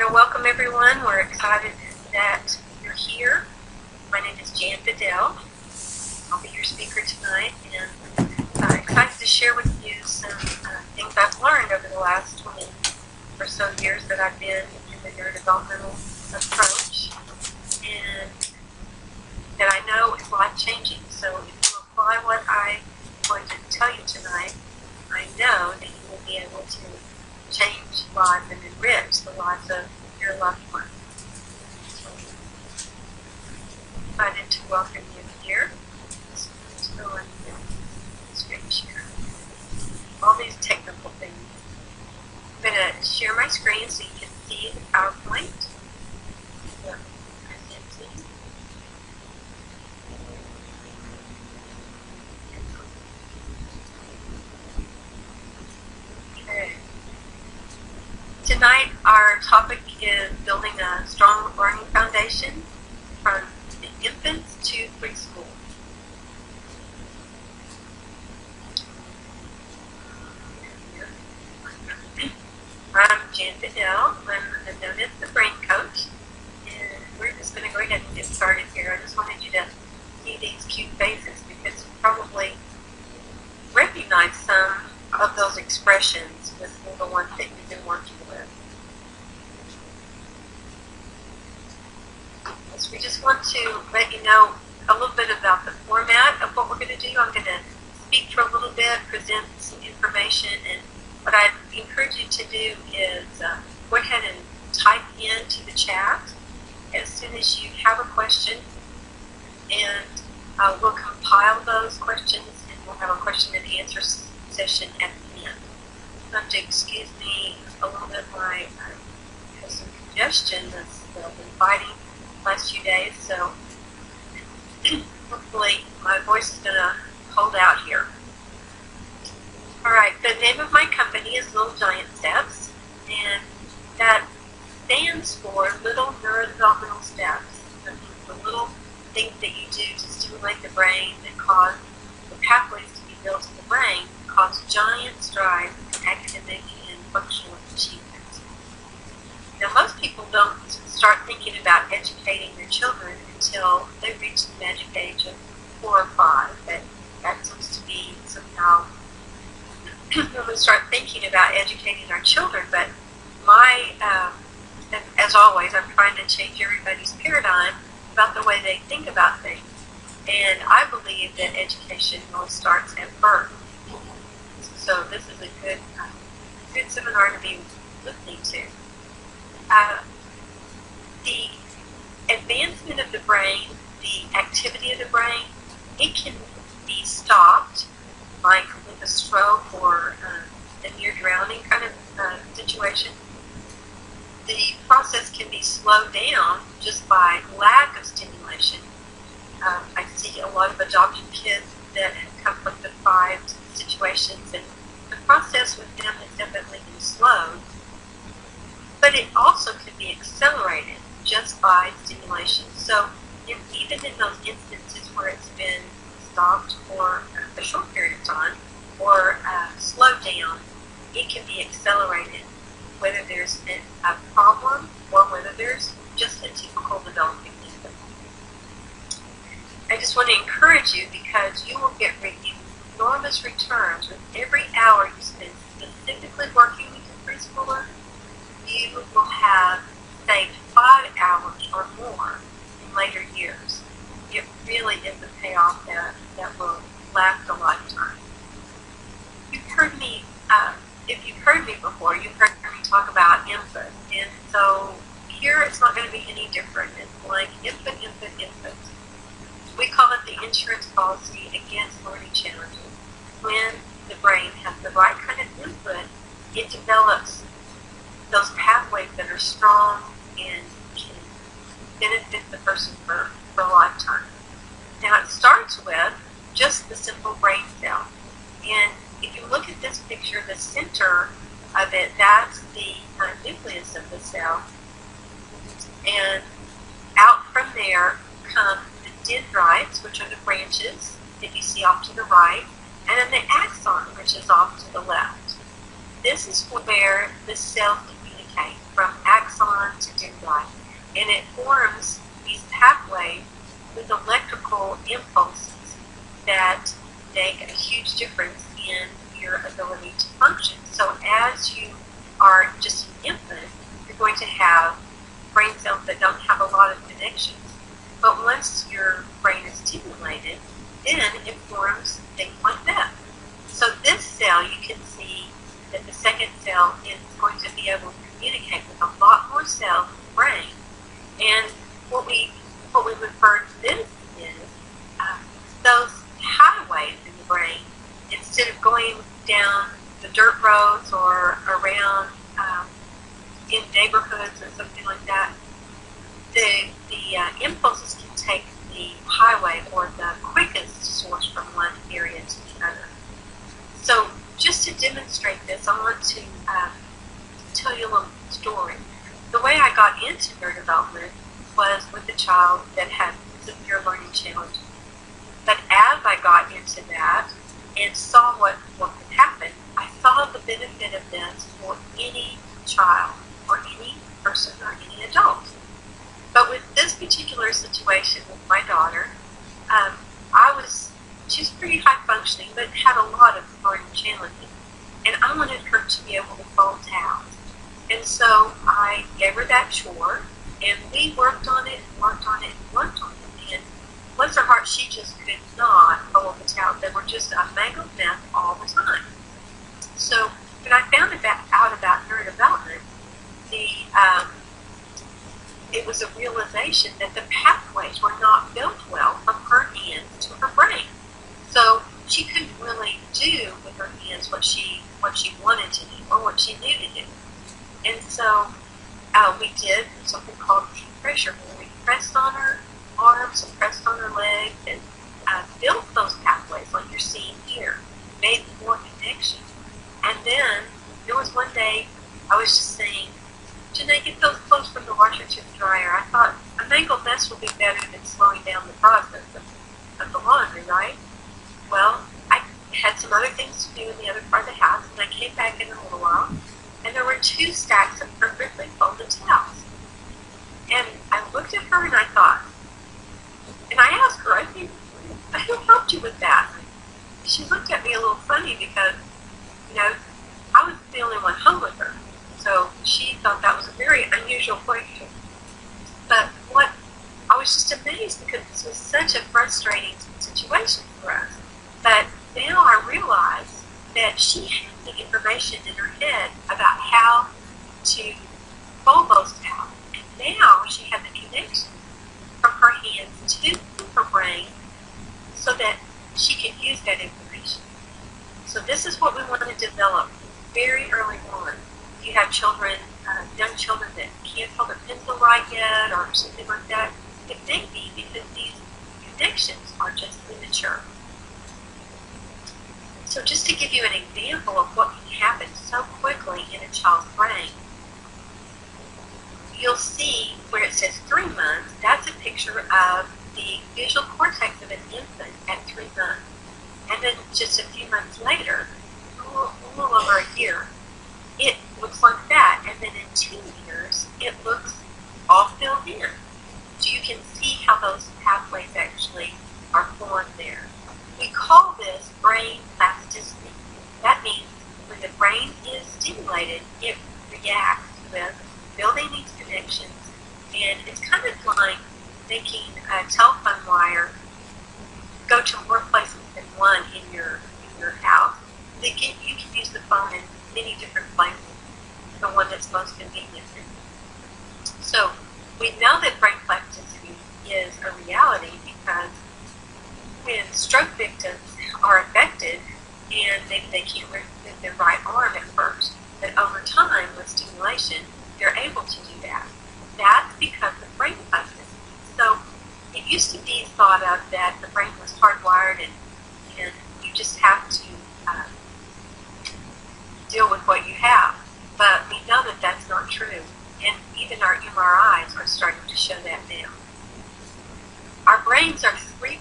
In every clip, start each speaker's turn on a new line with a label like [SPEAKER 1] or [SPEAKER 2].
[SPEAKER 1] Welcome everyone. We're excited that you're here. My name is Bedell. I'll be your speaker tonight, and excited to share with you some things I've learned over the last 20 or so years that I've been in the neurodevelopmental approach, and that I know is life-changing. So if you apply what I'm going to tell you tonight, I know that you will be able to change lives and enrich the lives of your loved ones. So I'm excited to welcome you here. Let's go on the screen share. All these technical things. I'm going to share my screen so you can see the PowerPoint. Tonight, our topic is building a strong learning foundation from infants to preschool. I'm Bedell. I'm known as the brain coach, and we're just going to go ahead and get started here. I just wanted you to see these cute faces because you probably recognize some of those expressions with the ones that you've been working with. So we just want to let you know a little bit about the format of what we're going to do. I'm going to speak for a little bit, present some information, and what I'd encourage you to do is go ahead and type into the chat as soon as you have a question, and we'll compile those questions, and we'll have a question and answer session at the end. You have to excuse me a little bit. I have some congestion that's been fighting the last few days, so hopefully my voice is going to hold out here. Alright, the name of my company is Little Giant Steps, and that stands for Little Neurodevelopmental Steps. That means the little things that you do to stimulate the brain that cause the pathways to be built in the brain, cause giant strides in academic and functional achievement. Now, most people don't start thinking about educating their children until they reach the magic age of 4 or 5. That seems to be somehow when we start thinking about educating our children. But as always, I'm trying to change everybody's paradigm about the way they think about things. And I believe that education really starts at birth. So this is a good seminar to be listening to. The advancement of the brain, the activity of the brain, it can be stopped, like with a stroke or a near drowning kind of situation. The process can be slowed down just by lack of stimulation. I see a lot of adopted kids that have come from deprived situations, and the process with them has definitely been slowed, but it also can be accelerated just by stimulation. So even in those instances where it's been stopped for a short period of time or slowed down, it can be accelerated, whether there's a problem or whether there's just a typical developing infant. I just want to encourage you, because you will get enormous returns with every hour you spend specifically working with your preschooler. You will have saved 5 hours or more in later years. It really is a payoff that will last a lifetime. You've heard me, if you've heard me before, you've heard me talk about infant, and so here it's not going to be any different. It's like infant. We call it the insurance policy against learning challenges. When the brain has the right kind of input, it develops those pathways that are strong and can benefit the person for a lifetime. Now, it starts with just the simple brain cell. And if you look at this picture, the center of it, that's the nucleus of the cell. And out from there come the dendrites, which are the branches that you see off to the right, and then the axon, which is off to the left. This is where the cells communicate from axon with electrical impulses that make a huge difference in your ability to function. So as you are just an infant, you're going to have brain cells that don't have a lot of connections. But once your brain is stimulated, then it forms things like that. So this cell, you can see that the second cell is going to be able to communicate with a lot more cells in the brain. And what we refer to this is those highways in the brain, instead of going down the dirt roads or around in neighborhoods or something like that, the impulses can take the highway or the quickest source from one area to the other. So just to demonstrate this, I want to tell you a little story. The way I got into neurodevelopment was with a child that had severe learning challenges. But as I got into that and saw what could happen, I saw the benefit of this for any child or any person or any adult. But with this particular situation with my daughter, she's pretty high functioning, but had a lot of learning challenges. And I wanted her to be able to fold towels. And so I gave her that chore, and we worked on it, and worked on it, and worked on it. And bless her heart, she just could not fold the towels. They were just a mangled mess all the time. So when I found out about neurodevelopment, it was a realization that the pathways were not built well from her hands to her brain. So she couldn't really do with her hands what she wanted to do or what she knew to do. And so we did something called pressure, where we pressed on her arms and pressed on her legs and built those pathways like you're seeing here, made more connections. And then there was one day I was just saying, Janae, get those clothes from the washer to the dryer. I thought a mangled mess would be better than slowing down the process of the laundry, right? Well, I had some other things to do in the other part of the house, and I came back in a little while, and there were 2 stacks of perfectly folded towels. And I looked at her and I thought, and I asked her, who helped you with that? She looked at me a little funny because, I was the only one home with her. So she thought that was a very unusual question. But I was just amazed because this was such a frustrating situation for us. But now I realize that she had the information in her head about how to fold those towels. And now she had the connection from her hands to her brain so that she could use that information. So this is what we want to develop very early on. If you have children, young children that can't hold a pencil right yet or something like that, it may be because these connections are just immature. So just to give you an example of what can happen so quickly in a child's brain, you'll see where it says 3 months, that's a picture of the visual cortex of an infant at 3 months. And then just a few months later, a little over a year, it looks like that. And then in 2 years, it looks all filled in. So you can see how those pathways actually are formed there. We call this brain plasticity. That means when the brain is stimulated, it reacts with building these connections, and it's kind of like making a telephone wire go to more places than one in your house. You can use the phone in many different places, the one that's most convenient. So we know that brain plasticity is a reality because when stroke victims are affected and maybe they can't move their right arm at first, but over time with stimulation, they're able to do that. That's because of brain plasticity. So it used to be thought of that the brain was hardwired and you just have to deal with what you have. But we know that that's not true. And even our MRIs are starting to show that now. Our brains are 3%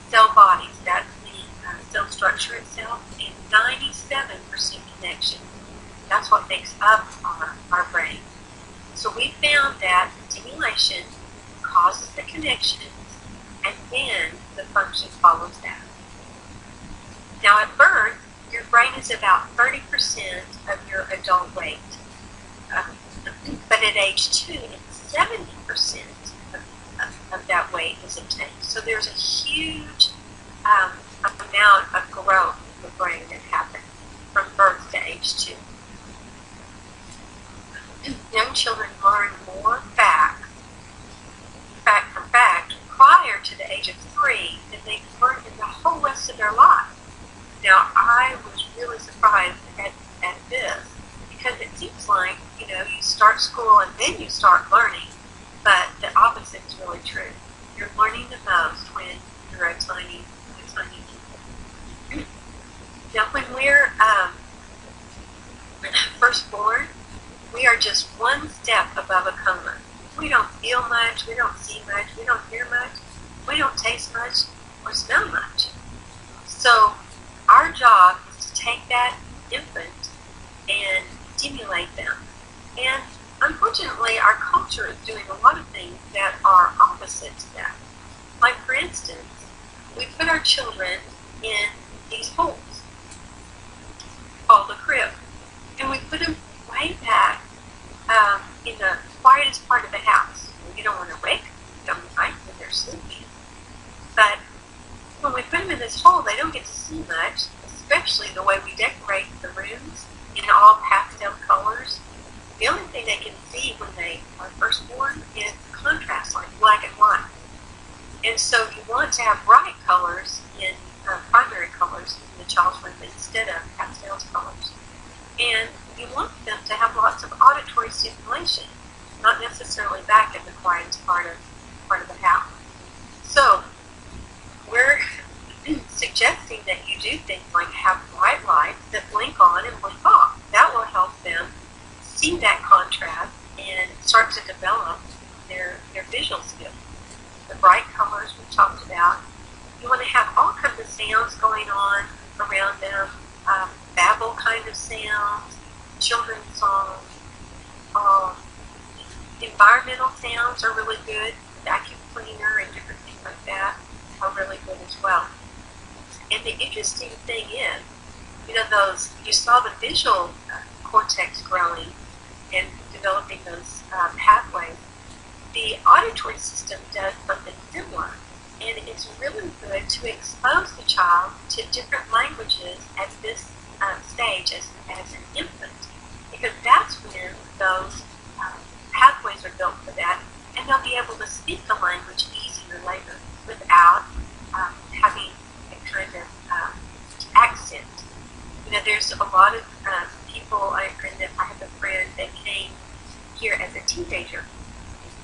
[SPEAKER 1] cell bodies. That's the cell structure itself, and 97% connection. That's what makes up our brain. So we found that stimulation causes the connections and then the function follows that. Now at birth, your brain is about 30% of your adult weight. But at age 2, it's 70% of that weight is obtained. So there's a huge amount of growth in the brain that happens from birth to age 2. Young children learn more facts, fact for fact, prior to the age of 3 than they've learned in the whole rest of their life. Now, I was really surprised at this, because it seems like, you start school and then you start learning, but the opposite is really true. You're learning the most when you're a tiny kid. Now, when we're first born, we are just one step above a coma. We don't feel much, we don't see much, we don't hear much, we don't taste much, or smell much. So, our job is to take that infant and stimulate them. And unfortunately, our culture is doing a lot of things that are opposite to that. Like, for instance, we put our children in these holes called a crib. And we put them way back in the quietest part of the house. You don't want to wake them right when they're sleeping. But when we put them in this hole, they don't get to see much, especially the way we decorate the rooms in all pastel colors. The only thing they can see when they are first born is contrast, like black and white. And so you want to have bright colors in primary colors in the child's room instead of pastel colors. And you want them to have lots of auditory stimulation, not necessarily back in the quietest part of the house. So we're suggesting that you do things like have bright lights that blink on and blink off. That will help them see that contrast and start to develop their visual skills. The bright colors we talked about. You want to have all kinds of sounds going on around them, babble kind of sounds, children's songs. Environmental sounds are really good. Vacuum cleaner and different things like that are really good as well. And the interesting thing is, you saw the visual cortex growing and developing those pathways. The auditory system does something similar, and it's really good to expose the child to different languages at this stage as an infant, because that's when those pathways are built for that, and they'll be able to speak the language easier later without having a kind of accent. There's a lot of people. I have a friend that came here as a teenager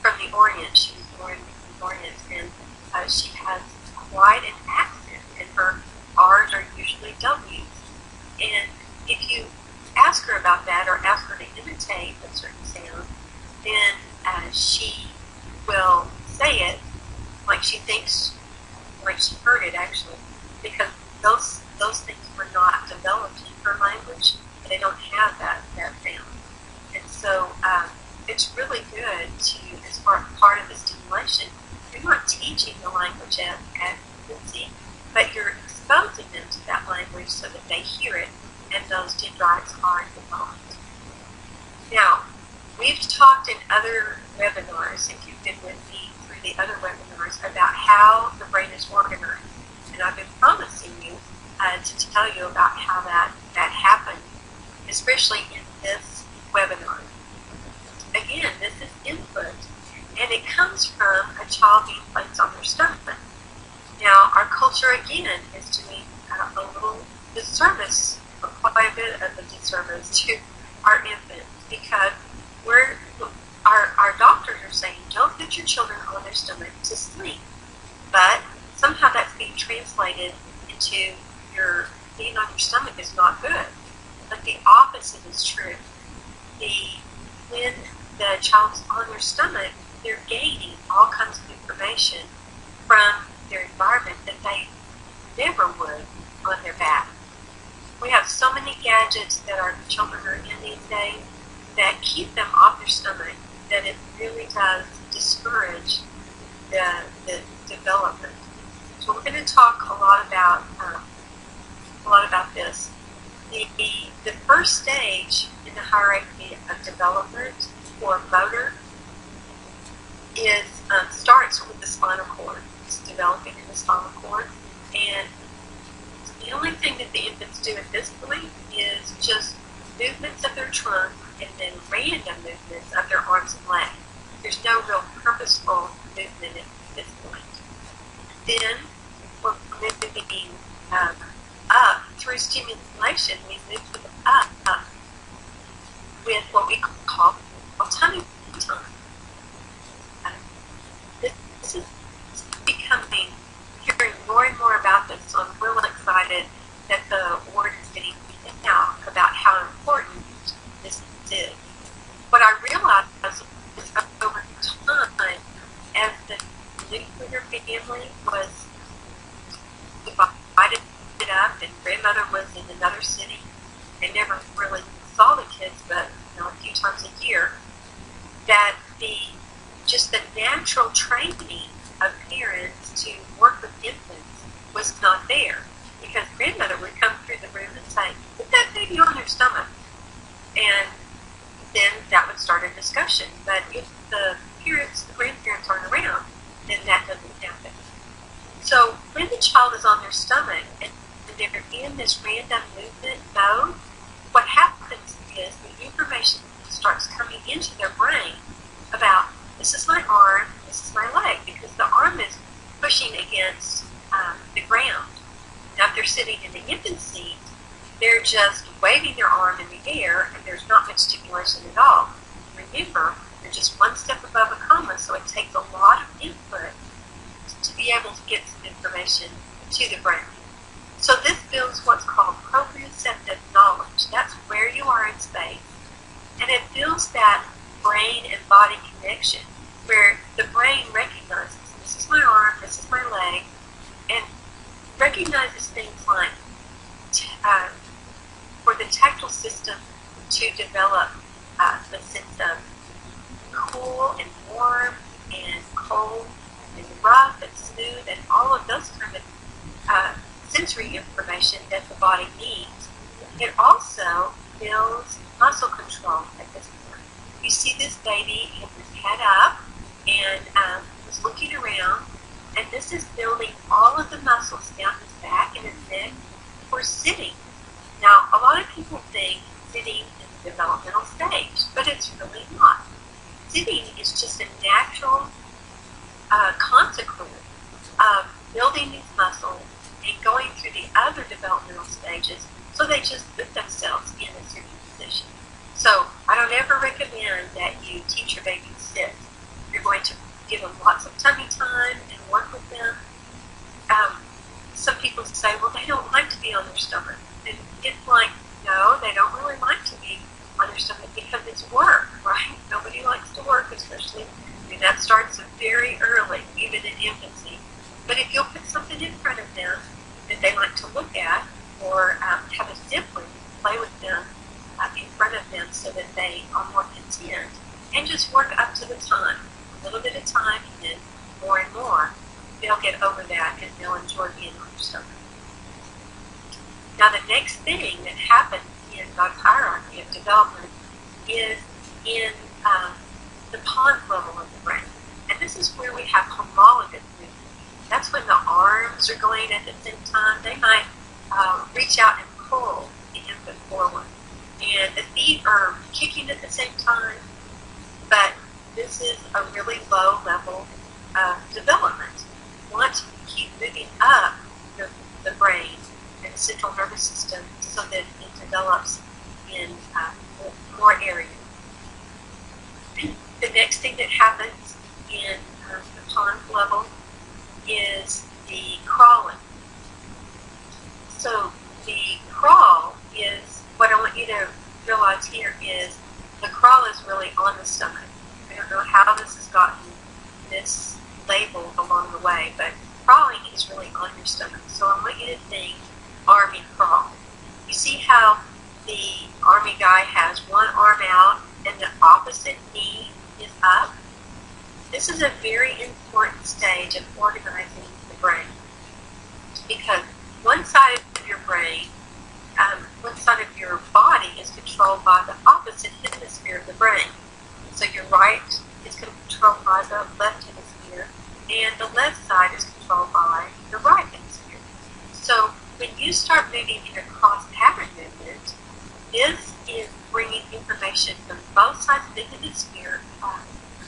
[SPEAKER 1] from the Orient. She was born in the Orient, and she has quite an accent, and her R's are usually W's. And if you ask her about that or ask her to imitate a certain sound, then she will say it like she thinks, like she heard it actually, because those things were not developed in her language. They don't have that sound. And so it's really good to, as part of the stimulation, you're not teaching the language at infancy, but you're exposing them to that language so that they hear it and those dendrites are developed. Now, we've talked in other webinars, if you've been with me through the other webinars, about how the brain is organized. And I've been promising you to tell you about how that happened, especially in this webinar. Again, this is input, and it comes from a child being placed on their stomach. Now, our culture, again, is doing a little disservice, quite a bit of a disservice to our infants, because our doctors are saying, don't put your children on their stomach to sleep. But somehow that's being translated into your being on your stomach is not good. But the opposite is true. When the child's on their stomach, they're gaining all kinds of information from their environment that they never would on their back. We have so many gadgets that our children are in these days that keep them off their stomach that it really does discourage the development. So we're going to talk a lot about this. The first stage in the hierarchy of development for motor is starts with the spinal cord. It's developing in the spinal cord, and the only thing that the infants do at this point is just movements of their trunk and then random movements of their arms and legs. There's no real purposeful movement at this point. Then we're moving up through stimulation. We move up with what we call tummy time. This is becoming, hearing more and more about this, so I'm real excited that the word is getting out about how important this is. What I realized is over time, as the nuclear family was divided up and grandmother was in another city, they never really saw the kids but a few times a year, that just the natural training of parents to work with infants was not there, because grandmother would come through the room and say, "Put that baby on their stomach," and then that would start a discussion. But if the grandparents aren't around, then that doesn't happen. So when the child is on their stomach and they're in this random movement mode, what happens is the information starts coming into their brain about, this is my arm, this is my leg, because the arm is pushing against the ground. Now if they're sitting in the infant seat, they're just waving their arm in the air and there's not much stimulation at all. Remember, they're just one step above a coma, so it takes a lot of input to be able to get some information to the brain. So this builds what's called proprioceptive knowledge. That's where you are in space. And it builds that brain and body connection where the brain recognizes, this is my arm, this is my leg, and recognizes things like for the tactile system to develop the sense of cool and warm and cold and rough and smooth and all of those kind of sensory information that the body needs. It also builds muscle control at this point. You see this baby with his head up and was looking around, and this is building all of the muscles down his back and his neck for sitting. Now, a lot of people think sitting is a developmental stage, but it's really not. Sitting is just a natural consequence of building these muscles and going through the other developmental stages, so they just put themselves in a certain position. So I don't ever recommend that you teach your baby to sit. You're going to give them lots of tummy time and work with them. Some people say, well, they don't like to be on their stomach. And it's like, no, they don't really like to be on their stomach because it's work, right? Nobody likes to work, especially, and that starts very early, even in infancy. But if you'll put something in front of them that they like to look at, or have a sibling play with them in front of them so that they are more content, and just work up to the time, a little bit of time, and then more and more, they'll get over that and they'll enjoy being on their stomach. Now the next thing that happens in God's hierarchy of development is in the pons level of the brain. And this is where we have homologous movement. That's when the arms are going at the same time. They might reach out and pull the infant forward. And the feet are kicking at the same time. But this is a really low level of development. Once you keep moving up the brain and the central nervous system so that it develops in more areas. The next thing that happens in the pons level is the crawling. So the crawl is, what I want you to realize here is, the crawl is really on the stomach. I don't know how this has gotten this label along the way, but crawling is really on your stomach. So I want you to think army crawl. You see how the army guy has one arm out and the opposite knee is up? This is a very important stage of organizing the brain because one side of your brain, one side of your body is controlled by the opposite hemisphere of the brain. So your right is controlled by the left hemisphere, and the left side is controlled by the right hemisphere. So when you start moving in a cross-pattern movement, this is bringing information from both sides of the hemisphere,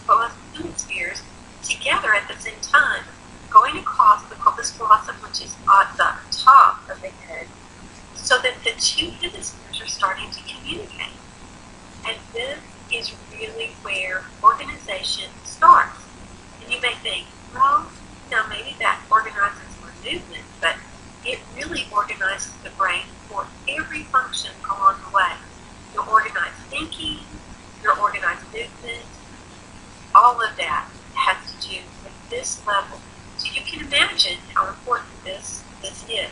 [SPEAKER 1] both hemispheres together at the same time, going across the corpus callosum, which is at the top of the head, so that the two hemispheres are starting to communicate. And this is really where organization starts. And you may think, well, maybe that organizes for movement, but it really organizes the brain for every function along the way. Your organized thinking, your organized movement, all of that has to do with this level. So you can imagine how important this is.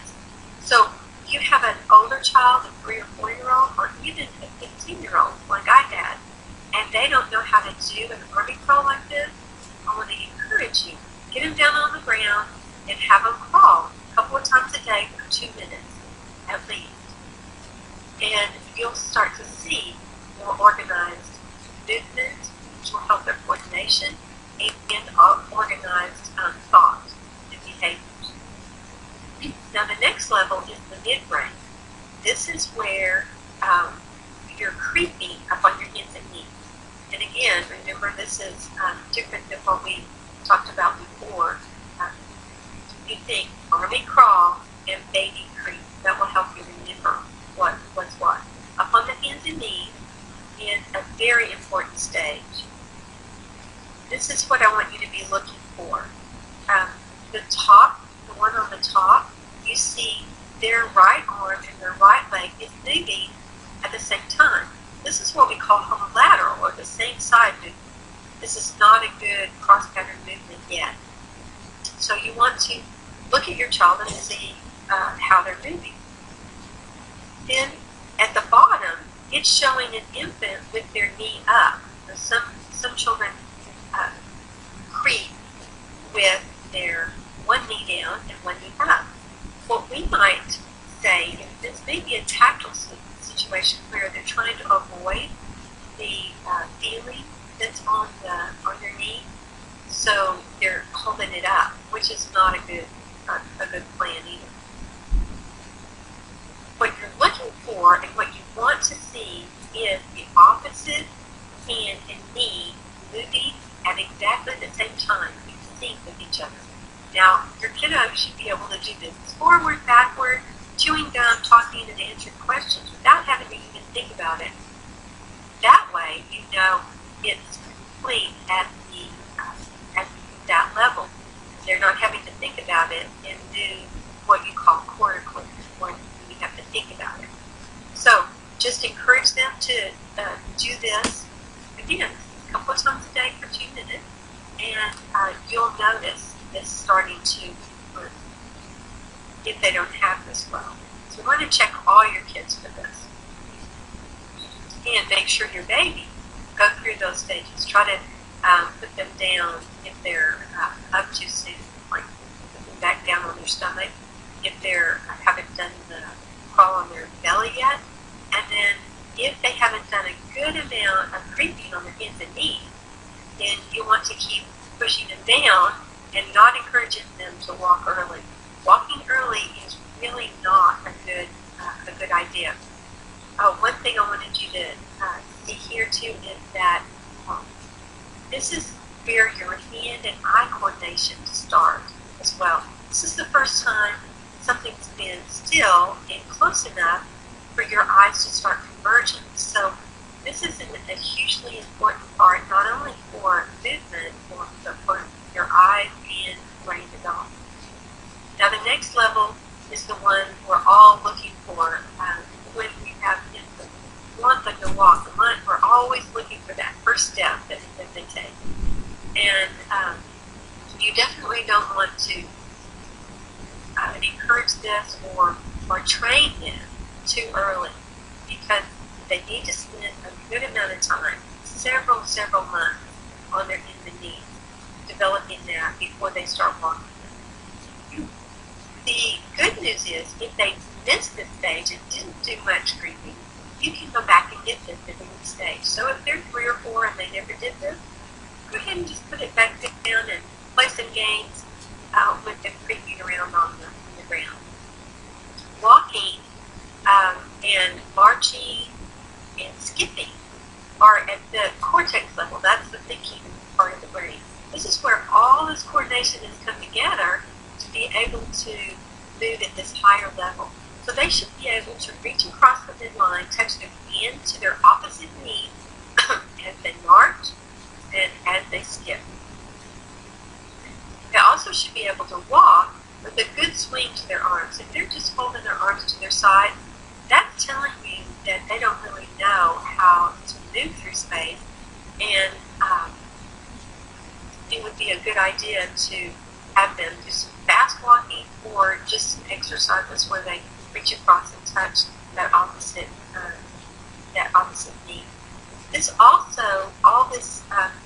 [SPEAKER 1] So you have an older child, a 3 or 4-year-old, or even a 15-year-old like I had, and they don't know how to do an army crawl like this. I want to encourage you. Get them down on the ground and have them crawl a couple of times a day for 2 minutes at least. And you'll start to see more organized movement, which will help their coordination, and organized thought and behaviors. Now the next level is the midbrain. This is where you're creeping up on your hands and knees. And again, remember this is different than what we talked about before. You think army crawl and baby creep. That will help you remember what's what. Up on the hands and knees in a very important stage. This is what I want you to be looking for. The top, the one on the top, you see their right arm and their right leg is moving at the same time. This is what we call homolateral, or the same side movement. This is not a good cross-pattern movement yet. So you want to look at your child and see how they're moving. Then at the bottom, it's showing an infant with their knee up. Now, some children creep with their one knee down and one knee up. What we might say is this may be a tactile situation where they're trying to avoid the feeling that's on their knee, so they're holding it up, which is not a good plan either. What you're looking for and what you want to see is the opposite hand and knee moving at exactly the same time, in sync with each other. Now, your kiddo should be able to do this forward, backward, chewing gum, talking, and answering questions without having to even think about it. That way, you know it's complete at that level. They're not having to think about it and do what you call quarter when you have to think about it. So, just encourage them to do this, again, a couple of times a day for 2 minutes, and you'll notice this starting to improve if they don't have this well. So we want to check all your kids for this. And make sure your baby go through those stages. Try to put them down if they're up too soon, like put them back down on their stomach if they haven't done the crawl on their belly yet. And then if they haven't done a good amount of creeping on their hands and knees, then you want to keep pushing them down and not encouraging them to walk early. Walking early is really not a good idea. One thing I wanted you to see here too is that this is where your hand and eye coordination start as well. This is the first time something's been still and close enough for your eyes to start converging. So this is a hugely important part, not only for movement, but for your eyes and brain development. Now the next level is the one we're all looking for when we have infants. We want them to walk. We're always looking for that first step that they take. And you definitely don't want to encourage this or train them too early, because they need to spend a good amount of time, several months, on their hands and knees. developing that before they start walking. The good news is, if they missed this stage and didn't do much creeping, you can go back and get them at the next stage. So if they're 3 or 4 and they never did this, go ahead and just put it back down and play some games with them creeping around on the ground. Walking and marching and skipping are at the cortex level. That's the thinking part of the brain. This is where all this coordination has come together to be able to move at this higher level. So they should be able to reach across the midline, touch their hand to their opposite knee as they march and as they skip. They also should be able to walk with a good swing to their arms. If they're just holding their arms to their side, that's telling you that they don't really know how to move through space, and it would be a good idea to have them do some fast walking or just some exercises where they reach across and touch that opposite knee. This also, all this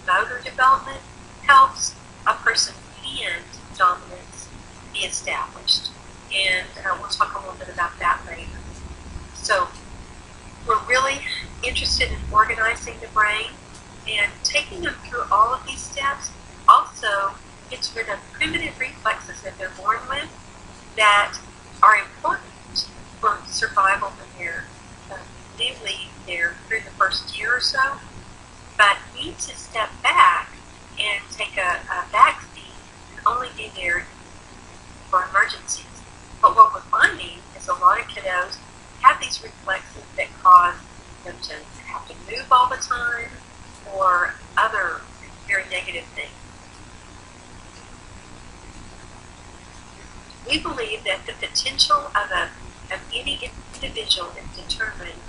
[SPEAKER 1] motor development helps a person's hand dominance be established, and we'll talk a little bit about that later. So we're really interested in organizing the brain, and taking them through all of these steps also gets rid of primitive reflexes that they're born with that are important for survival when they're newly there through the first year or so, but need to step back and take a back seat and only be there for emergencies. But what we're finding is a lot of kiddos have these reflexes that cause them to have to move all the time or other very negative things. We believe that the potential of any individual is determined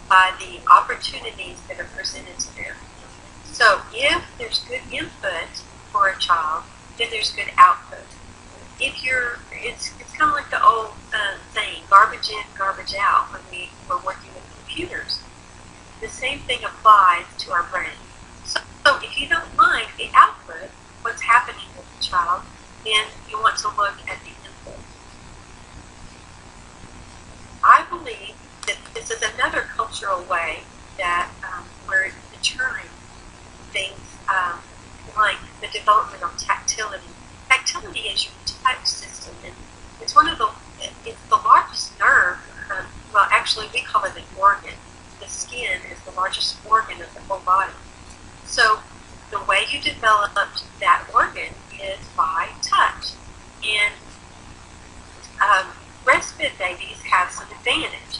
[SPEAKER 1] by the opportunities that are presented to them. So if there's good input for a child, then there's good output. It's kind of like the old saying, garbage in, garbage out, when we were working with computers. The same thing applies to our brain. So if you don't mind the output, what's happening with the child, then you want to look at the input. I believe that this is another cultural way that we're maturing things like the development of tactility. Tactility is your touch system, and it's the largest nerve. Well, actually, we call it an organ. The skin is the largest organ of the whole body. So the way you develop that organ is by touch. And breastfed babies have some advantage.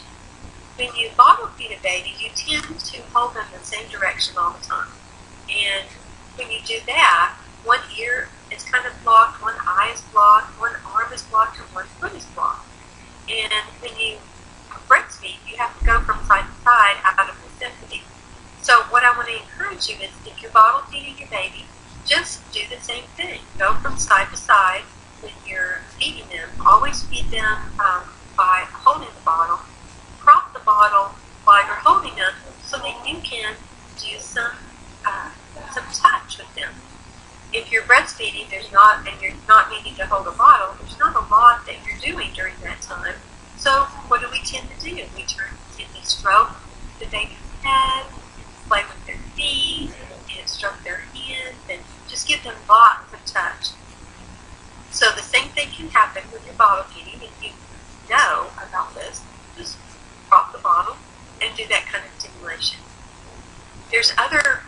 [SPEAKER 1] When you bottle feed a baby, you tend to hold them the same direction all the time. And when you do that, one ear is kind of blocked, one eye is blocked, one arm is blocked, and one foot is blocked. And when you breastfeed, you have to go from side to side out of necessity. So what I want to encourage you is, if you're bottle feeding your baby, just do the same thing. Go from side to side when you're feeding them. Always feed them by holding the bottle. Prop the bottle while you're holding them so that you can do some touch with them. If you're breastfeeding, and you're not needing to hold a bottle, there's not a lot that you're doing during that time. So what do we tend to do? We tend to stroke the baby's head, play with their feet, and stroke their hands, and just give them lots of touch. So the same thing can happen with your bottle feeding. If you know about this, just prop the bottle and do that kind of stimulation. There's other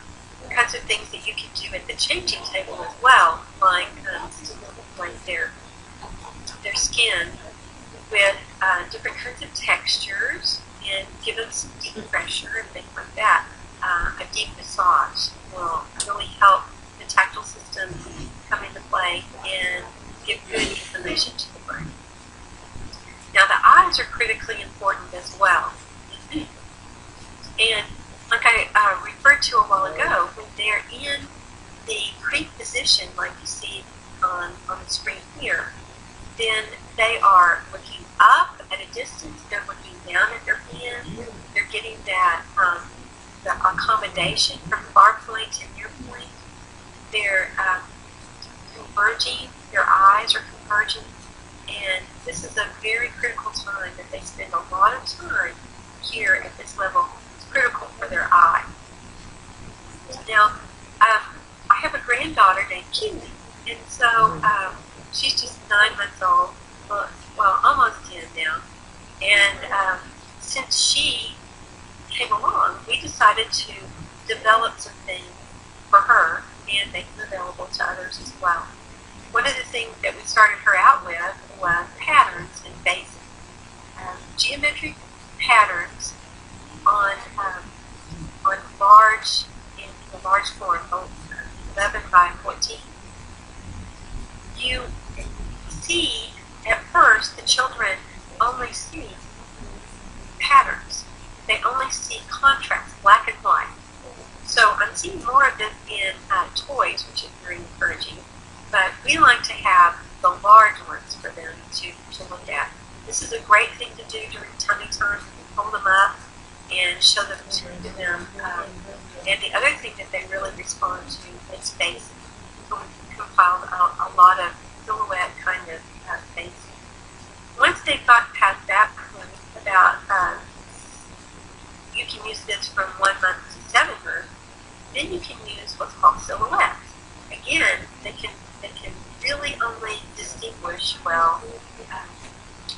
[SPEAKER 1] kinds of things that you can do at the changing table as well, like stimulate their skin with different kinds of textures and give them some deep pressure and things like that. A deep massage will really help the tactile system come into play and give good information to the brain. Now, the eyes are critically important as well. And like I referred to a while ago, when they're in the creep position, like you see on the screen here, then they are looking up at a distance, they're looking down at their hand, they're getting that the accommodation from far point to near point. They're converging, their eyes are converging, and this is a very critical time that they spend a lot of time here at this level. It's critical for their eye. Now, I have a granddaughter named Kinley, and so she's just 9 months old, well, almost 10 now, and since she came along, we decided to develop some things for her and make them available to others as well. One of the things that we started her out with was patterns and basics. Geometric patterns on large, in the large form, 11 by 14. You see, at first, the children only see patterns. They only see contrast, black and white. So I'm seeing more of this in toys, which is very encouraging. But we like to have the large ones for them to look at. This is a great thing to do during tummy time. You can hold them up and show them to them. And the other thing that they really respond to is faces. So we compiled a lot of silhouette kind of faces. Once they've got past that point, about you can use this from 1 month to 7 months. Then you can use what's called silhouettes. Again, they can really only distinguish well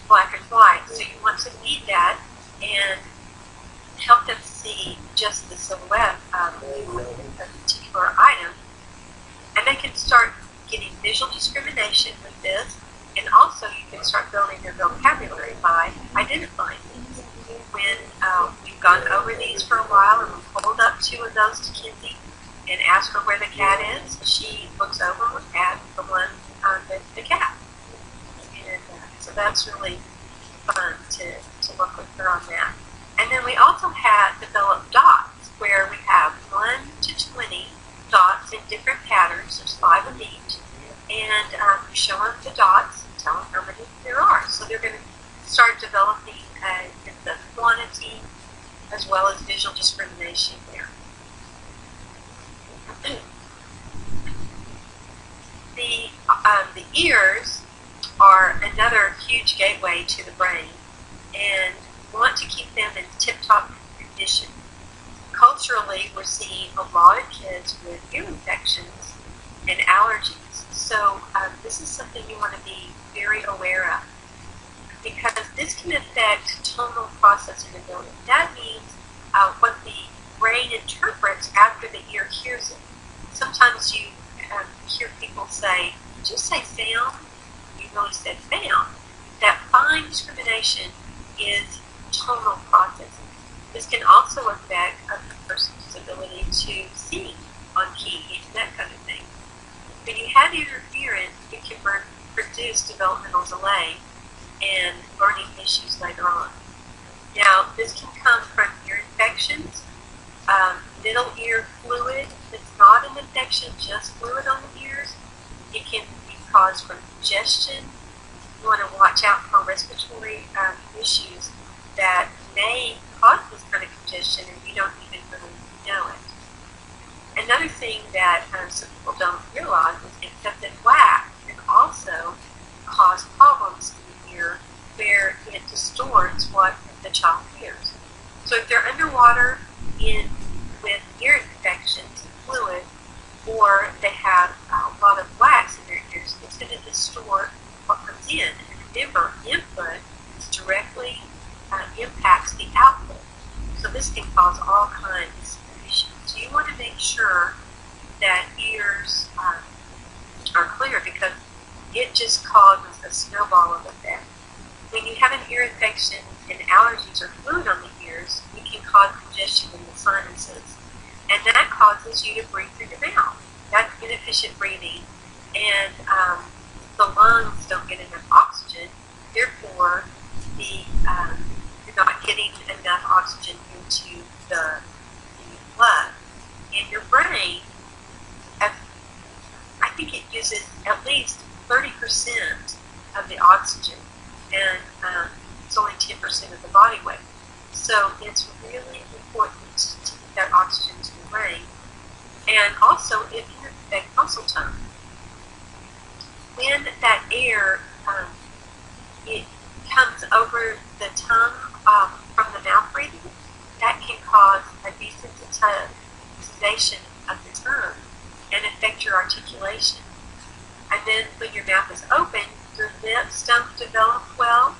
[SPEAKER 1] black and white. So you want to lead that and help them see just the silhouette of a particular item. And they can start getting visual discrimination with this, and also you can start building their vocabulary by identifying things. When we've gone over these for a while and we've pulled up 2 of those to Kinsey and asked her where the cat is, she looks over at the one the cat. And so that's really fun to work with her on that. And then we also have developed dots where we have 1 to 20 dots in different patterns. There's 5 of each. And you show them the dots and tell them how many there are. So they're going to start developing the quantity as well as visual discrimination there. The ears are another huge gateway to the brain, and we want to keep them in tip-top condition. Culturally, we're seeing a lot of kids with ear infections and allergies, so this is something you want to be very aware of, because this can affect tonal processing ability. That means what the brain interprets after the ear hears it. Sometimes you hear people say, "Did you say sound?" You really said sound. That fine discrimination is tonal processing. This can also affect a person's ability to sing on key and that kind of thing. When you have interference, it can produce developmental delay and learning issues later on. Now, this can come from ear infections, middle ear fluid. It's not an infection, just fluid on the ears. It can be caused from congestion. You want to watch out for respiratory issues that may cause this kind of congestion and you don't even really know it. Another thing that some people don't realize is excessive wax can also cause problems in the ear where it distorts what the child hears. So if they're underwater with ear infections, fluid, or they have a lot of wax in their ears, it's going to distort what comes in. And remember, input directly impacts the output. So this can cause all kinds of issues. So you want to make sure that ears are clear, because it just causes a snowball of effect. When you have an ear infection and allergies or fluid on the ears, it can cause congestion in the sinuses. And that causes you to breathe through your mouth. That's inefficient breathing. And the lungs don't get enough oxygen. Therefore, you're not getting enough oxygen into the blood. And your brain, I think it uses at least 30% of the oxygen. And it's only 10% of the body weight. So it's really important to get that oxygen to the brain. And also, it can affect muscle tone. when that air it comes over the tongue from the mouth breathing, that can cause a desensitization of the tongue and affect your articulation. And then when your mouth is open, your lips don't develop well,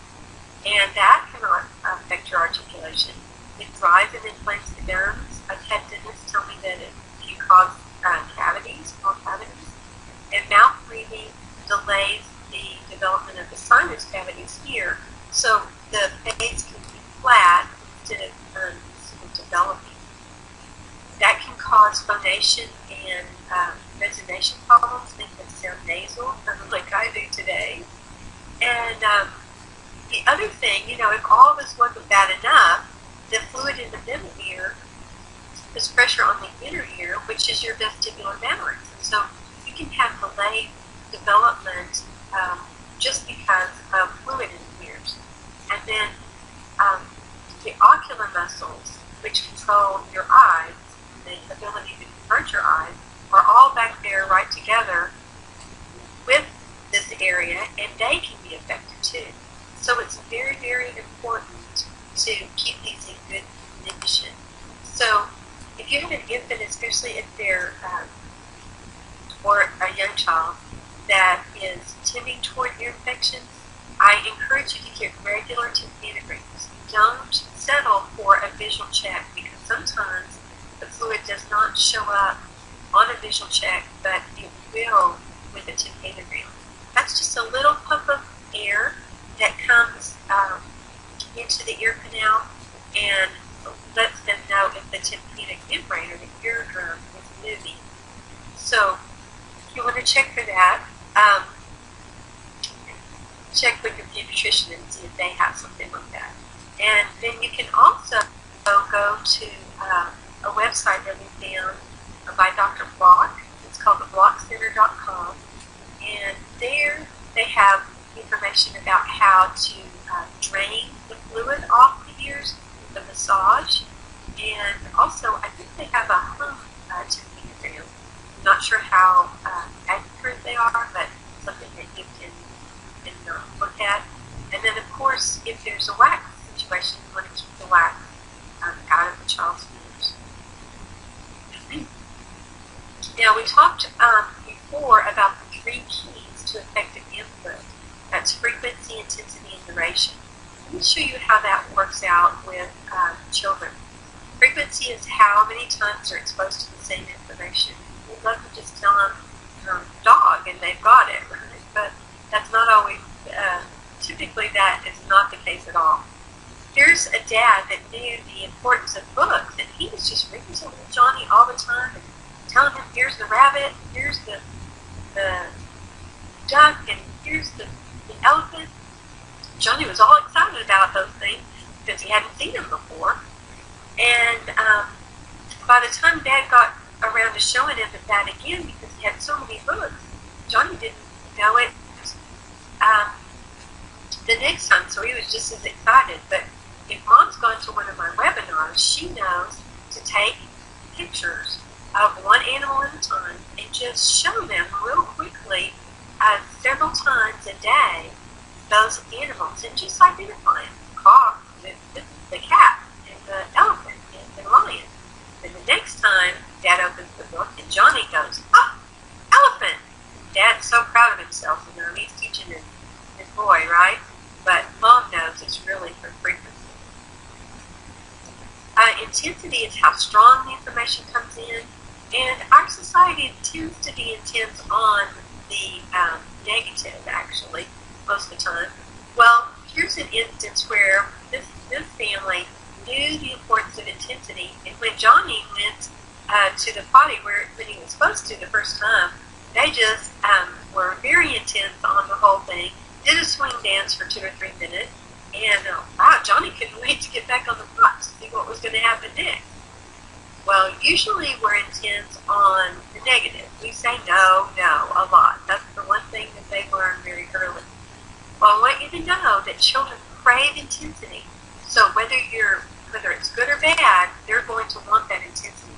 [SPEAKER 1] and that can affect your articulation. It dries and inflames the gums. I've had dentists tell me that it can cause cavities, small cavities, and mouth breathing delays the development of the sinus cavities here, so the face can be flat instead of developing. That can cause phonation and resonation problems, make them sound nasal, like I do today. And the other thing, if all this wasn't bad enough, the fluid in the middle ear puts pressure on the inner ear, which is your vestibular matrix. And so you can have delayed development just because of fluid in the ears. And then the ocular muscles, which control your eyes, the ability to convert your eyes, are all back there right together with this area, and they can be affected too. So it's very, very important to keep these in good condition. So if you have an infant, especially if they're or a young child that is tending toward ear infections, I encourage you to get regular tympanograms. Don't settle for a visual check, because sometimes the fluid does not show up on a visual check, but it will with a tympanogram. That's just a little puff of air that comes into the ear canal and lets them know if the tympanic membrane or the eardrum is moving. So you want to check for that. Check with your pediatrician and see if they have something like that. And then you can also go to a website that we found by Dr. Block. It's called theblockcenter.com. And there they have information about how to drain the fluid off the ears, the massage, and also I think they have a home tympanogram. I'm not sure how accurate they are, but something that you can look at. And then, of course, if there's a wax situation, you want to keep the wax out of the child's ears. Now, we talked before about the 3 keys to effective input. That's frequency, intensity, and duration. Let me show you how that works out with children. Frequency is how many times they're exposed to the same information. We'd love to just tell them dog and they've got it, right? But that's not always, typically that is not the case at all. Here's a dad that knew the importance of books, and he was just reading to little Johnny all the time and telling him, here's the rabbit, here's the duck, and here's the elephant. Johnny was all excited about those things because he hadn't seen them before. And by the time Dad got around to showing him that again, because he had so many books, Johnny didn't know it the next time, so he was just as excited. But if Mom's gone to one of my webinars, she knows to take pictures of one animal at a time and just show them real quickly several times a day those animals and just identify them. The cat and the elephant and the lion. And the next time Dad opens the book and Johnny goes, oh, elephant! Dad's so proud of himself, he's teaching his boy, right? But Mom knows it's really for frequency. Intensity is how strong the information comes in, and our society tends to be intense on the negative, actually, most of the time. Well, here's an instance where this family knew the importance of intensity, and when Johnny went to the potty when he was supposed to the first time, they just were very intense on the whole thing, did a swing dance for 2 or 3 minutes, and wow, Johnny couldn't wait to get back on the pot to see what was going to happen next. Well, usually we're intense on the negative. We say no a lot. That's the one thing that they learn very early. Well, I want you to know that children crave intensity. So whether it's good or bad, they're going to want that intensity.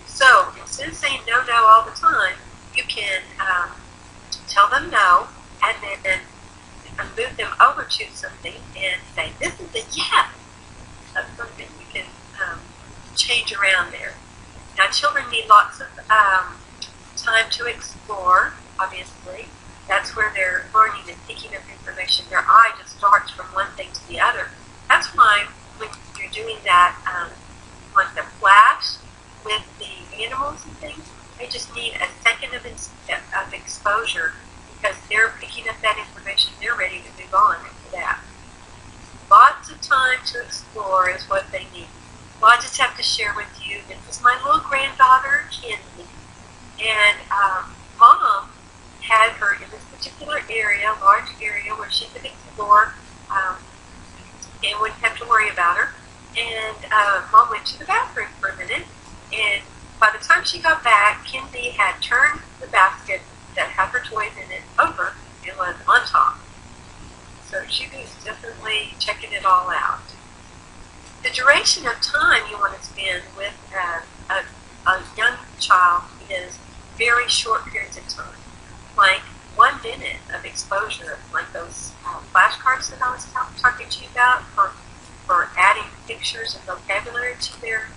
[SPEAKER 1] So instead of saying no all the time, you can tell them no move them over to something and say, this is a yes. That's something you can change around there. Now, children need lots of time to explore, obviously. That's where they're learning and picking up information. Their eye just starts from one thing to the other. That's why when you're doing that, like the flash with the animals and things, they just need a second of exposure because they're picking up that information. They're ready to move on after that. Lots of time to explore is what they need. Well, I just have to share with you, this is my little granddaughter, Kenny, and Mom had her in this particular area, large area, where she could explore and wouldn't have to worry about her. And Mom went to the bathroom for a minute, and by the time she got back, Kenzie had turned the basket that had her toys in it over and was on top. So she was definitely checking it all out. The duration of time you want to spend with a young child is very short periods of time, like 1 minute of exposure, like those flashcards that I was talking to you about for adding pictures and vocabulary to their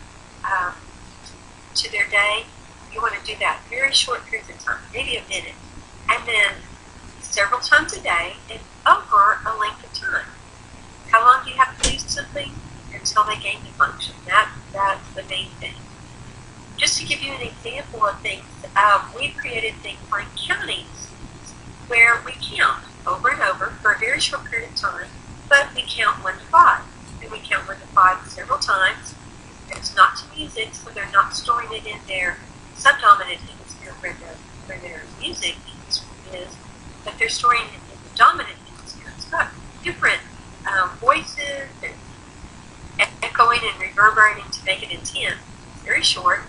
[SPEAKER 1] day. You want to do that very short periods of time, maybe a minute, and then several times a day and over a length of time. How long do you have to do something? Until they gain the function. That's the main thing. Just to give you an example of things, we've created things like counting, where we count over and over for a very short period of time, but we count 1 to 5. And we count 1 to 5 several times. It's not to music, so they're not storing it in their subdominant hemisphere where their music is, but they're storing it in the dominant hemisphere. It's got different voices and echoing and reverberating to make it intense. It's very short,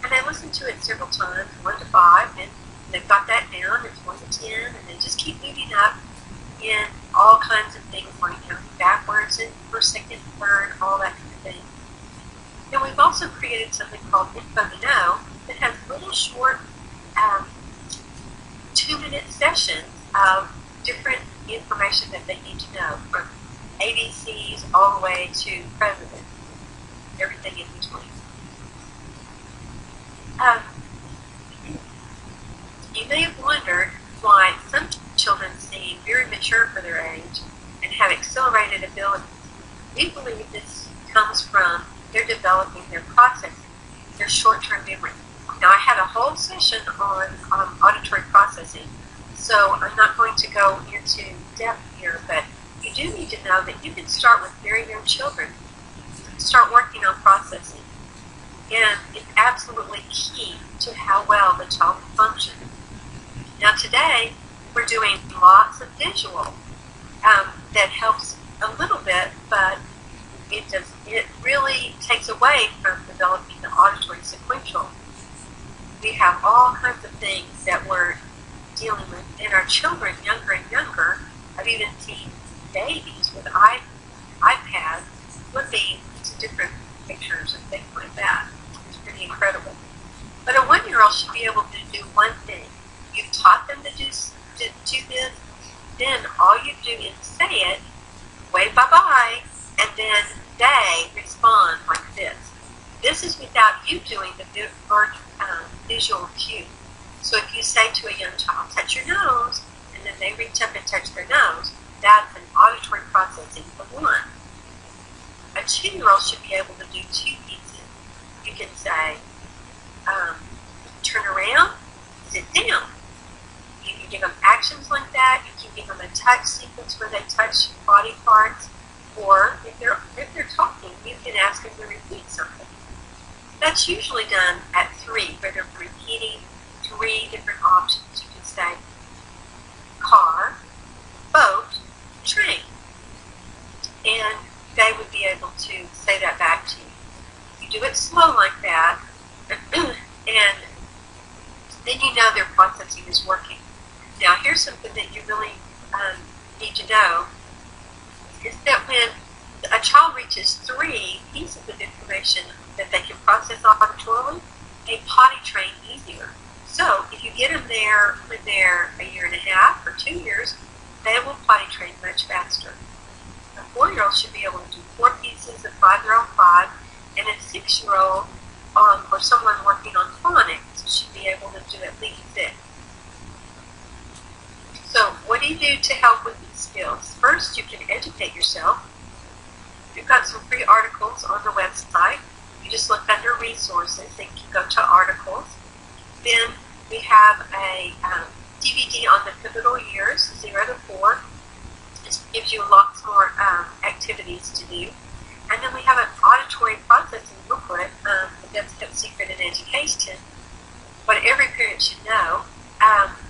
[SPEAKER 1] and they listen to it several times, 1 to 5, and they've got that down. It's 1 to 10, and they just keep moving up in all kinds of things like counting backwards and first, second, third, all that kind of thing. And we've also created something called Info to Know that has little short 2-minute sessions of different information that they need to know, from ABCs all the way to president, everything in between. You may have wondered why some children seem very mature for their age and have accelerated abilities. We believe this comes from their developing their processing, their short-term memory. Now, I had a whole session on auditory processing, so I'm not going to go into depth here, but you do need to know that you can start with very young children, start working on processing. And it's absolutely key to how well the child will function. Now today, we're doing lots of visual that helps a little bit, but it really takes away from developing the auditory sequential. We have all kinds of things that we're dealing with, and our children, younger and younger, I've even seen babies with iPads flipping to different pictures and things like that. It's pretty incredible. But a 1-year-old should be able to do one thing. You've taught them to do this, then all you do is say it, wave bye-bye, and then they respond like this. This is without you doing the visual cue. So if you say to a young child, touch your nose, and then they reach up and touch their nose, that's an auditory processing of 1. A 2-year-old should be able to do 2 pieces. You can say, turn around, sit down. You can give them actions like that. You can give them a touch sequence where they touch body parts. Or if they're talking, you can ask them to repeat something. That's usually done at 3, where they're repeating 3 different options. You can say, car, boat, train. And they would be able to say that back to you. You do it slow like that, and then you know their processing is working. Now, here's something that you really need to know, is that when a child reaches 3 pieces of information that they can process auditorily, they potty train easier. So, if you get them there when they're 1.5 years or 2 years, they will potty train much faster. A 4-year-old should be able to do 4 pieces, a 5-year-old 5, and a 6-year-old or someone working on phonics should be able to do at least 6. So what do you do to help with these skills? First, you can educate yourself. We've got some free articles on the website. You just look under resources and you can go to articles. Then we have a DVD on the pivotal years, 0 to 4. This gives you lots more activities to do. And then we have an auditory processing booklet, that's kept secret in education, what every parent should know.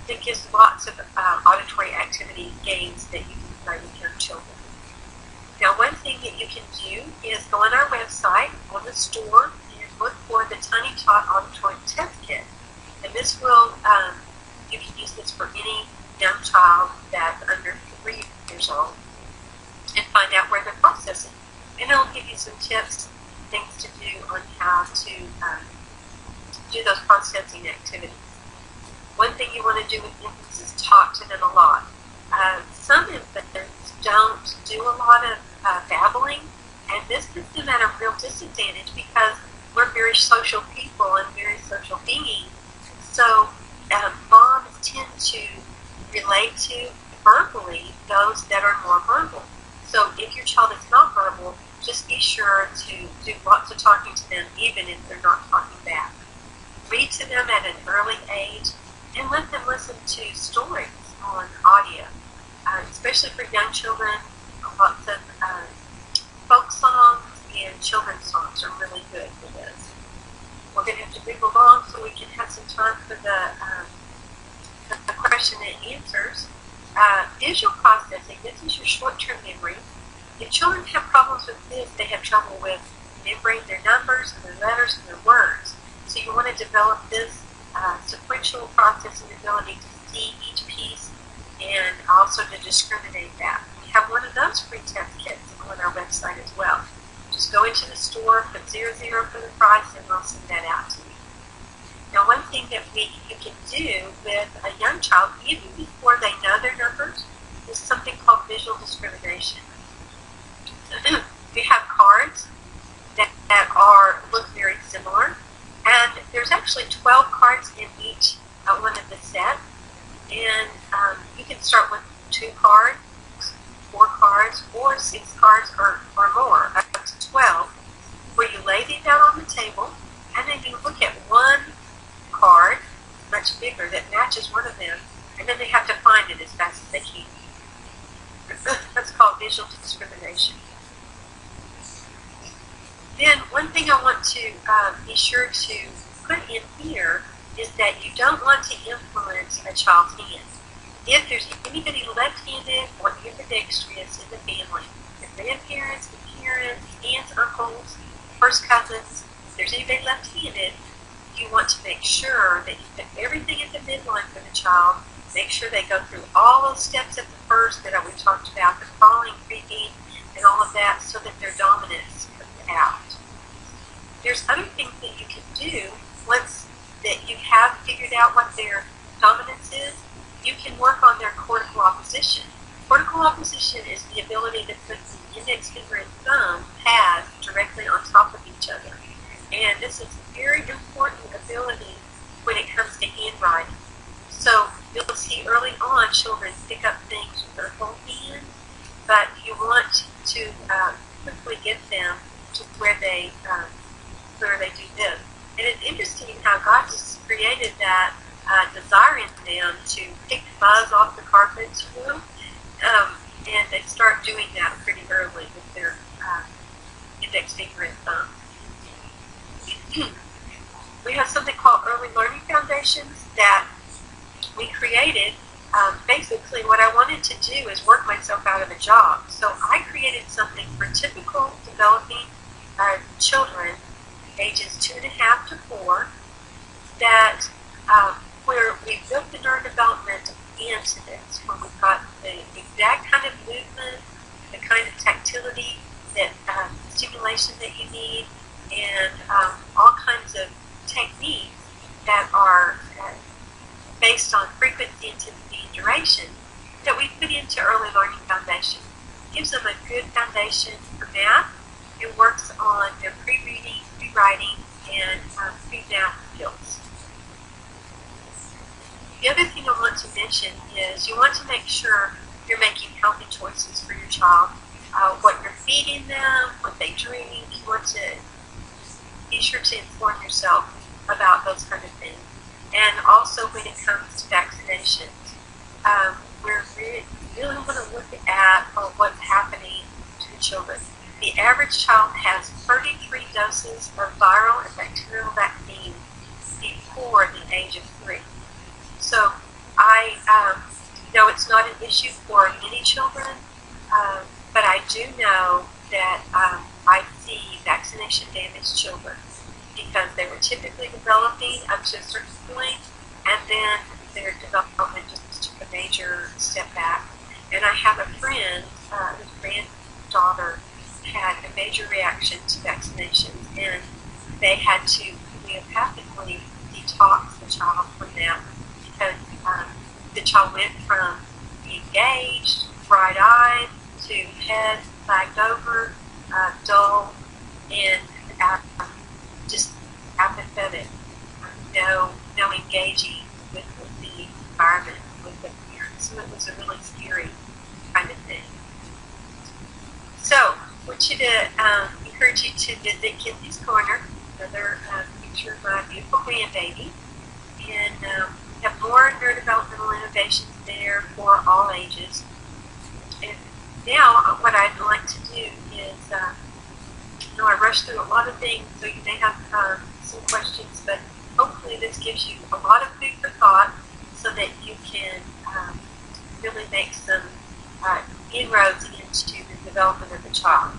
[SPEAKER 1] That gives lots of auditory activity games that you can play with your children. Now, one thing that you can do is go on our website, on the store, and look for the Tiny Tot Auditory Test Kit. And this will, you can use this for any young child that's under 3 years old and find out where they're processing. And it'll give you some tips, things to do on how to do those processing activities. One thing you want to do with infants is talk to them a lot. Some infants don't do a lot of babbling, and this puts them at a real disadvantage because we're very social people and very social beings. So moms tend to relate to verbally those that are more verbal. So if your child is not verbal, just be sure to do lots of talking to them, even if they're not talking back. Read to them at an early age, and let them listen to stories on audio, especially for young children. Lots of folk songs and children's songs are really good for this. We're going to have to move along so we can have some time for the question and answers. Visual processing, this is your short-term memory. If children have problems with this, they have trouble with remembering their numbers and their letters and their words. So you want to develop this sequential processing ability to see each piece and also to discriminate that. We have one of those free test kits on our website as well. Just go into the store, put 00 for the price, and we'll send that out to you. Now, one thing that you can do with a young child, even before they know their numbers, is something called visual discrimination. We have cards that look very similar, and there's actually 12 cards in each one of the set, and you can start with 2 cards, 4 cards, or 6 cards, or more, up to 12, where you lay these out on the table, and then you look at one card, much bigger, that matches one of them, and then they have to find it as fast as they can. That's called visual discrimination. Then one thing I want to be sure to put in here is that you don't want to influence a child's hand. If there's anybody left-handed or ambidextrous in the family, the grandparents, the parents, aunts, uncles, first cousins, if there's anybody left-handed, you want to make sure that you put everything at the midline for the child. Make sure they go through all those steps at the first that we talked about, the crawling, creeping, and all of that, so that their dominance comes out. There's other things that you can do once that you have figured out what their dominance is. You can work on their cortical opposition. Cortical opposition is the ability to put the index finger and thumb pads directly on top of each other. And this is a very important ability when it comes to handwriting. So you'll see early on children pick up things with their whole hand, but you want to quickly get them to where they do this. And it's interesting how God just created that desire in them to pick fuzz off the carpet, and they start doing that pretty early with their index finger and thumb. We have something called Early Learning Foundations that we created. Basically, what I wanted to do is work myself out of a job. So I created something for typical developing children, ages 2.5 to 4, that where we built the neurodevelopment into this, where we've got the exact kind of movement, the kind of tactility, that stimulation that you need, and all kinds of techniques that are based on frequency, intensity, and duration that we put into Early Learning Foundation. It gives them a good foundation for math. It works on their pre-reading, pre-writing, and pre-math skills. The other thing I want to mention is you want to make sure you're making healthy choices for your child. What you're feeding them, what they drink, you want to be sure to inform yourself about those kind of things. And also when it comes to vaccinations, we're really want to look at what's happening to children. The average child has 33 doses of viral and bacterial vaccine before the age of 3. So I know it's not an issue for many children, but I do know that I see vaccination damaged children because they were typically developing up to a certain point, and then their development just took a major step back. And I have a friend whose granddaughter had a major reaction to vaccinations, and they had to homeopathically detox the child from that because the child went from being engaged, bright-eyed, to head flagged over, dull, and just apathetic, no engaging with the environment, with the parents. So it was a really scary kind of thing. So I want you to encourage you to visit Kenzie's Corner, another picture of my beautiful grandbaby, and we have more neurodevelopmental innovations there for all ages. And now what I'd like to do is, I rushed through a lot of things, so you may have some questions, but hopefully this gives you a lot of food for thought so that you can really make some inroads into the development of the child.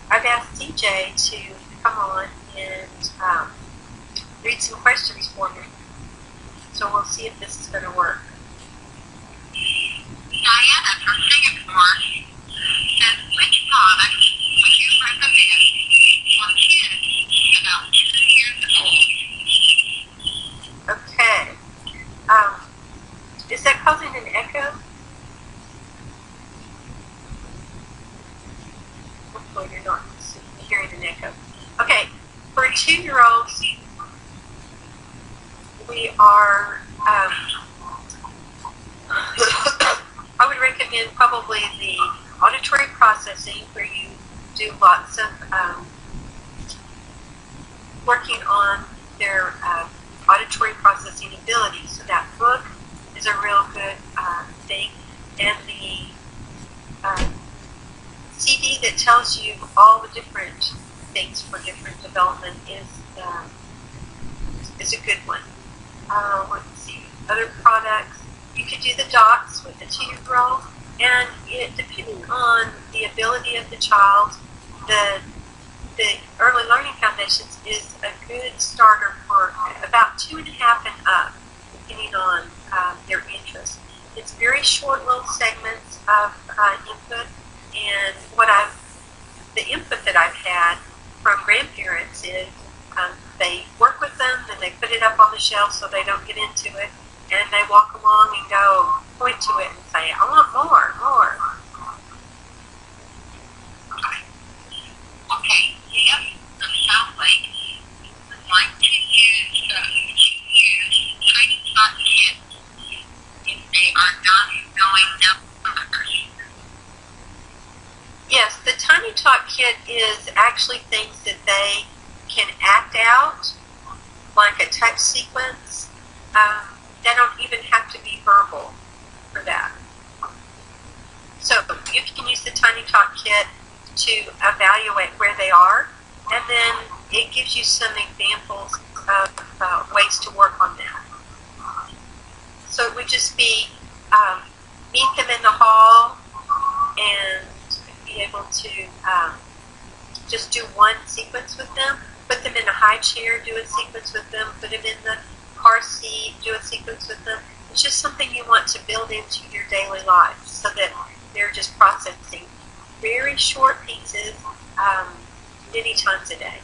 [SPEAKER 1] I've asked CJ to come on and read some questions for me, so we'll see if this is going to work.
[SPEAKER 2] Diana from Singapore says, which product would you recommend for kids about 2 years old?
[SPEAKER 1] Okay. Is that causing an echo? Hopefully you're not hearing an echo. Okay. For 2-year-olds, we are... I would recommend probably the auditory processing, where you do lots of working on their auditory processing ability. So that book is a real good thing. And the CD that tells you all the different things for different development is a good one. Let's see, other products. You could do the dots with the 2-year-old, and depending on the ability of the child, the Early Learning Foundations is a good starter for about 2.5 and up, depending on their interest. It's very short little segments of input, and the input that I've had from grandparents is they work with them, and they put it up on the shelf so they don't get into it. And they walk along and go, point to it and say, I want more.
[SPEAKER 2] Okay, yes, the South Lake would like to use Tiny Tot Kits if they are not going numbers.
[SPEAKER 1] Yes, the Tiny Tot Kit is actually things that they can act out, like a touch sequence. They don't even have to be verbal for that. So you can use the Tiny Tot Kit to evaluate where they are, and then it gives you some examples of ways to work on that. So it would just be meet them in the hall and be able to just do one sequence with them, put them in a high chair, do a sequence with them, put them in the car seat, do a sequence with them. It's just something you want to build into your daily life so that they're just processing very short pieces many times a day.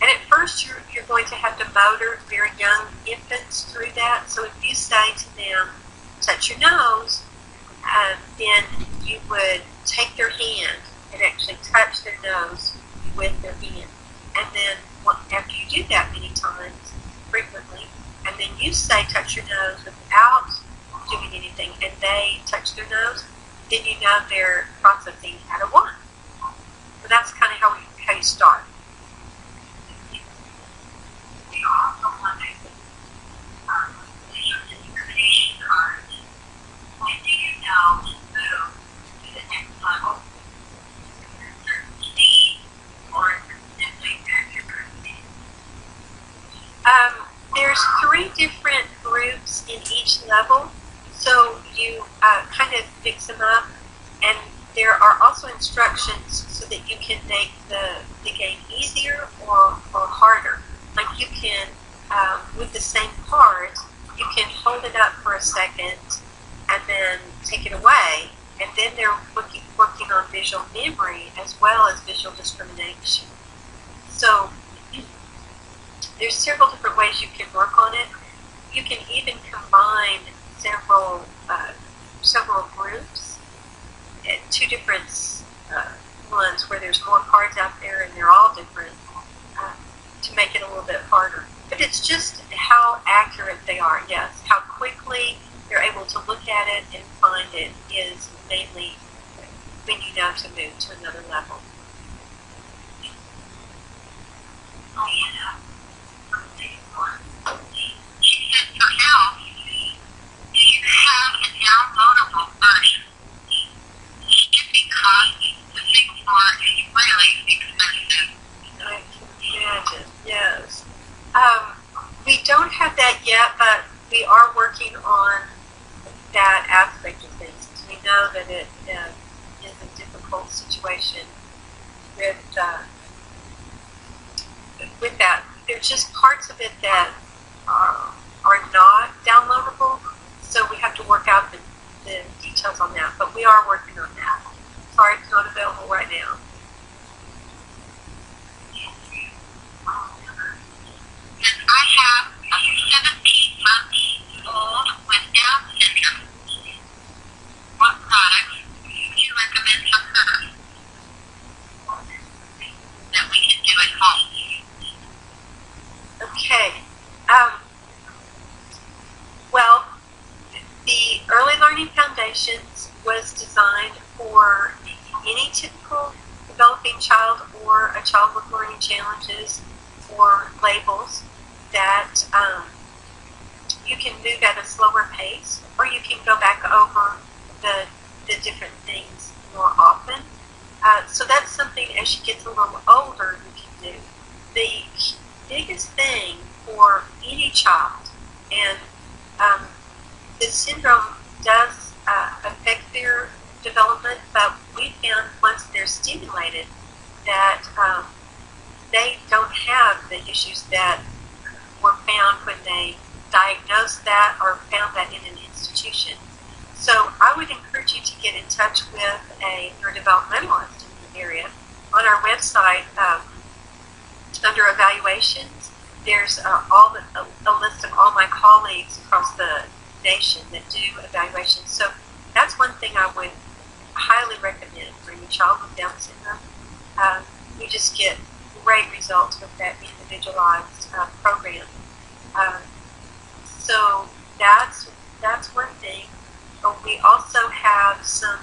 [SPEAKER 1] And at first you're going to have to motor very young infants through that. So if you say to them, touch your nose, then you would take their hand and actually touch their nose with their hand. And then after you do that many times, frequently, and then you say touch your nose without doing anything, and they touch their nose, then you know they're processing at a 1. So that's kind of how you start.
[SPEAKER 2] We also want to communication cards. When do you know to move to the next level? Certain speed or simply accuracy?
[SPEAKER 1] There's 3 different groups in each level, so you kind of mix them up, and there are also instructions so that you can make the game easier or harder. Like you can, with the same card, you can hold it up for a second and then take it away, and then they're working on visual memory as well as visual discrimination. So there's several different ways you can work on it. You can even combine several groups, 2 different ones where there's more cards out there and they're all different, to make it a little bit harder. But it's just how accurate they are, yes. How quickly they're able to look at it and find it is mainly when you know to move to another level.
[SPEAKER 2] Oh, yeah. She said, for now, do you have a downloadable version? Because the things are really expensive.
[SPEAKER 1] I can imagine, yes. We don't have that yet, but we are working on that aspect of things. We know that it is a difficult situation with that. There's just parts of it that are not downloadable, so we have to work out the details on that. But we are working on that. Sorry, it's not available right now.
[SPEAKER 2] And I have a 17-month-old with Down syndrome. What products do you recommend for her that we can do at home?
[SPEAKER 1] Okay. Well, the Early Learning Foundations was designed for any typical developing child or a child with learning challenges or labels that you can move at a slower pace, or you can go back over the different things more often. So that's something as she gets a little older you can do. The biggest thing for any child, and the syndrome does affect their development, but we found once they're stimulated that they don't have the issues that were found when they diagnosed that or found that in an institution. So I would encourage you to get in touch with a neurodevelopmentalist in the area. On our website, under evaluations, there's a list of all my colleagues across the nation that do evaluations. So that's one thing I would highly recommend for your child with Down syndrome. You just get great results with that individualized program. So that's one thing. But we also have some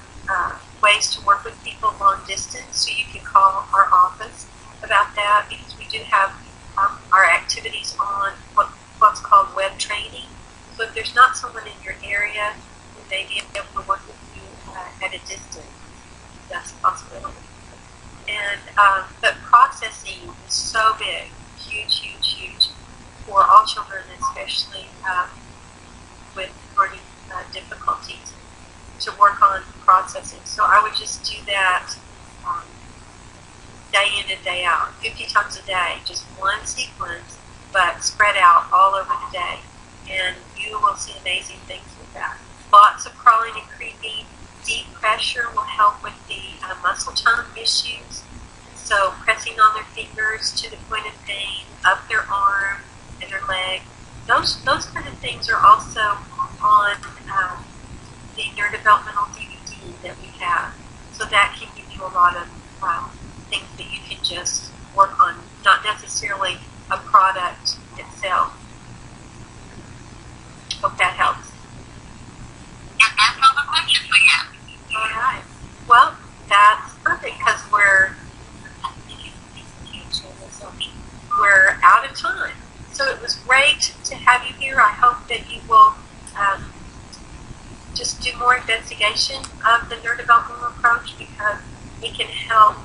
[SPEAKER 1] ways to work with people long distance, so you can call our office about that, because we do have our activities on what's called web training. So if there's not someone in your area who may be able to work with you at a distance, that's a possibility. And but processing is so big, huge for all children, especially with learning difficulties, to work on processing. So I would just do that day in and day out, 50 times a day, just one sequence, but spread out all over the day. And you will see amazing things with that. Lots of crawling and creeping. Deep pressure will help with the muscle tone issues. So pressing on their fingers to the point of pain, up their arm and their leg. Those kind of things are also on the neurodevelopmental DVD that we have. So that can give you a lot of things that you can just work on, not necessarily a product itself. Hope that helps.
[SPEAKER 2] And that's all the questions we have.
[SPEAKER 1] All right. Well, that's perfect because we're out of time. So it was great to have you here. I hope that you will just do more investigation of the neurodevelopmental approach because it can help